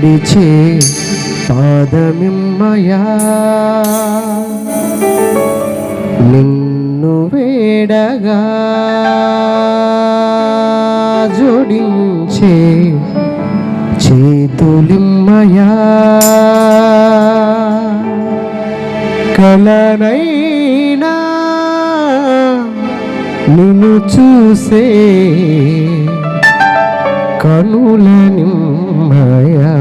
నడిచే పాదమిమ్మయా నిన్ను వేడగా జోడించే చేతులిమ్మయా కలనైనా నిన్ను చూసే కనుల నిమ్మయా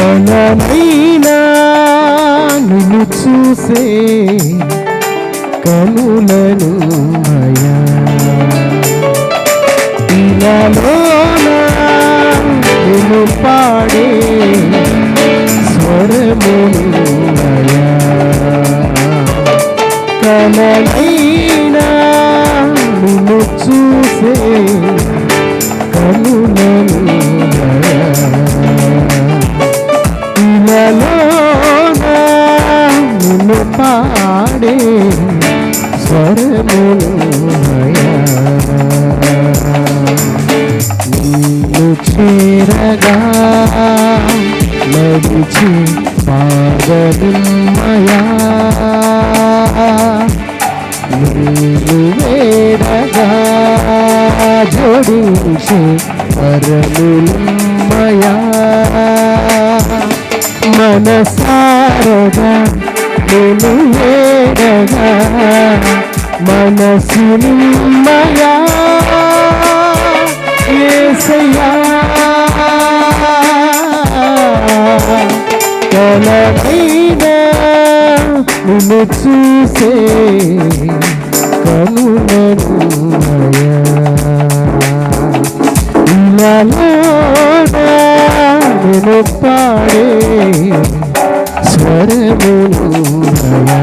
కలనైనా నిన్ను చూసే కనులను మయా ఇలాలోన నిన్ను పాడే స్వరమును మయా కలనైనా నిన్ను చూసే కనులను మయా నిన్ను పాడే స్వరములు నిన్ను చేరగా నడిచి పాదమిమ్మయా నిన్ను వేడగా జోడించే వరములిమ్మయా మనసారగా నిన్ను వేడగా మనసు నిమ్మయా యేసయ్యా కలనైనా నిన్ను చూసే కనులను మయా ఇలాలోనా నిన్ను పాడే స్వరములు మయా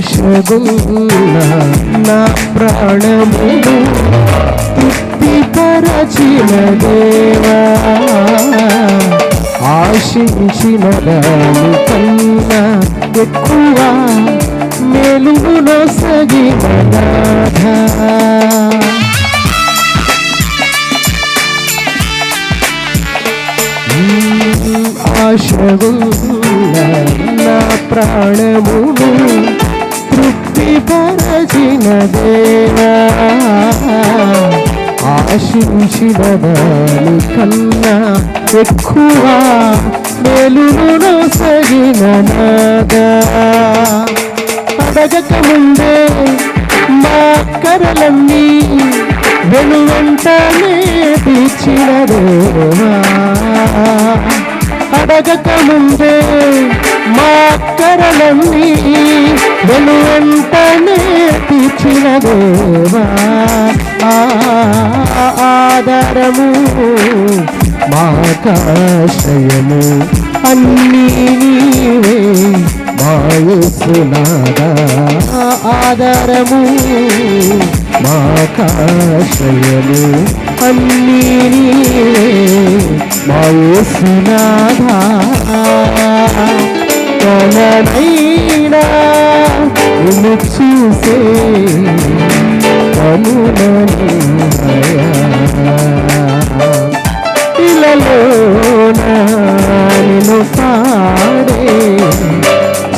ఆశగున్న నా ప్రాణమును తృప్తిపరచిన దేవా ఆశించిన దాని కన్నా ఎక్కువ మేలునొసగిన నాథా ఆశగున్న నా ప్రాణమును తృప్తిపరచిన దేవా ఆశించిన దాని కన్నా ఎక్కువ మేలునొసగిన నాథా అడగక ముందే మా కరలన్నీ వెనువెంటనే తీర్చిన దేవా అడగక ముందే మా కరలన్నీ వెనువెంటనే తీర్చిన దేవా ఆధారము మాకాశ్రయము అన్నీ నీవే మా యేసునాథా ఆధారము మాకాశ్రయము అన్నీ నీవే మా యేసునాథా కలనైనా నిన్ను చూసే కనులనయ్యా ఇలలోన నిన్ను పాడే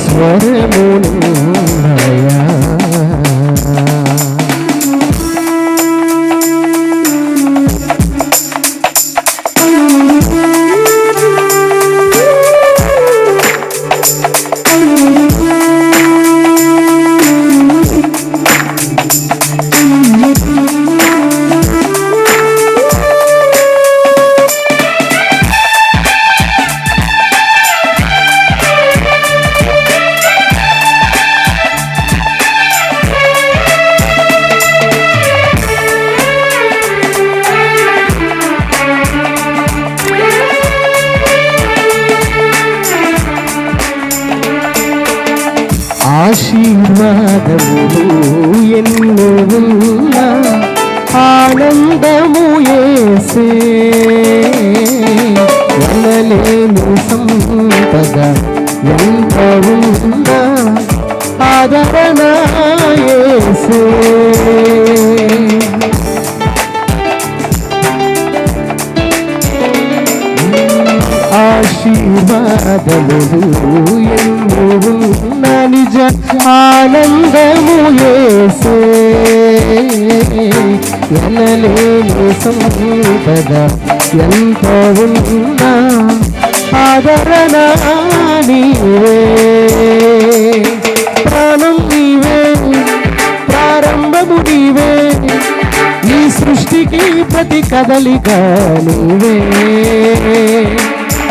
స్వరమునయ్యా ఆశీర్వాదములు ఎన్నో ఉన్నా ఆనందము యేసే వనలేని సంపద ఎంత ఉన్నా ఆదరణ యేసే ఆశీర్వాదములు ఎన్నో ఉన్నా నిజ ఆనందము యేసే ఎనలేని సంపద ఎంత ఉన్నా ఆదరణ నీవే ప్రాణం నీవే ప్రారంభము నీవే ఈ సృష్టికి ప్రతి కదలిక నీవే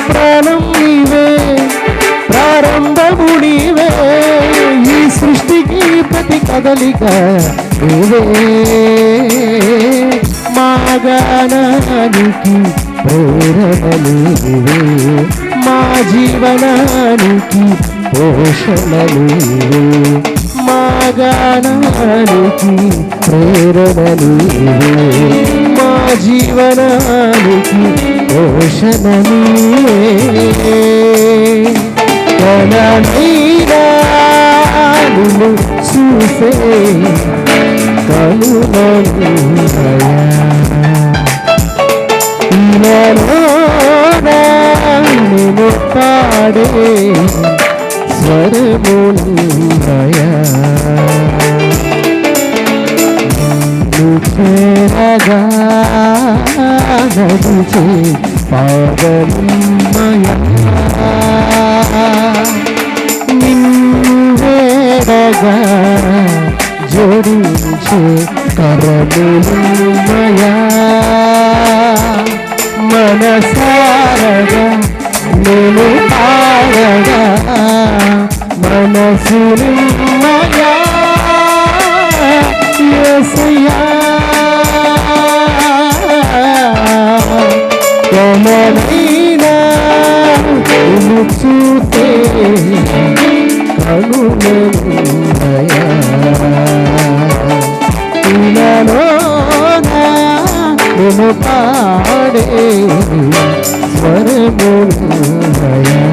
ప్రాణం నీవే ప్రారంభము నీవే ఈ సృష్టికి ప్రతి కదలిక నీవే మా గానానికి ప్రేరణ నీవే మా జీవనానికి పోషణ నీవే మా గానానికి ప్రేరణ నీవే మా జీవనానికి పోషణ నీవే కలనైనా నిన్ను చూసే కనులనయ్యా ఇలలోన నిన్ను పాడే స్వరమునయ్యా చేరగా నడిచే పాదమయ్యా నిన్ను వేడగా జోడించే కరములమయ్యా మనసారగా నేను పాడగా మనసునిమ్మయ్యా యేసయ్యా కలనైనా నిన్ను చూసే కనులనయ్యా ఇలలోన నిన్ను పాడే స్వరమునయ్యా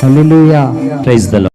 హల్లెలూయా ప్రైజ్ ది లార్డ్.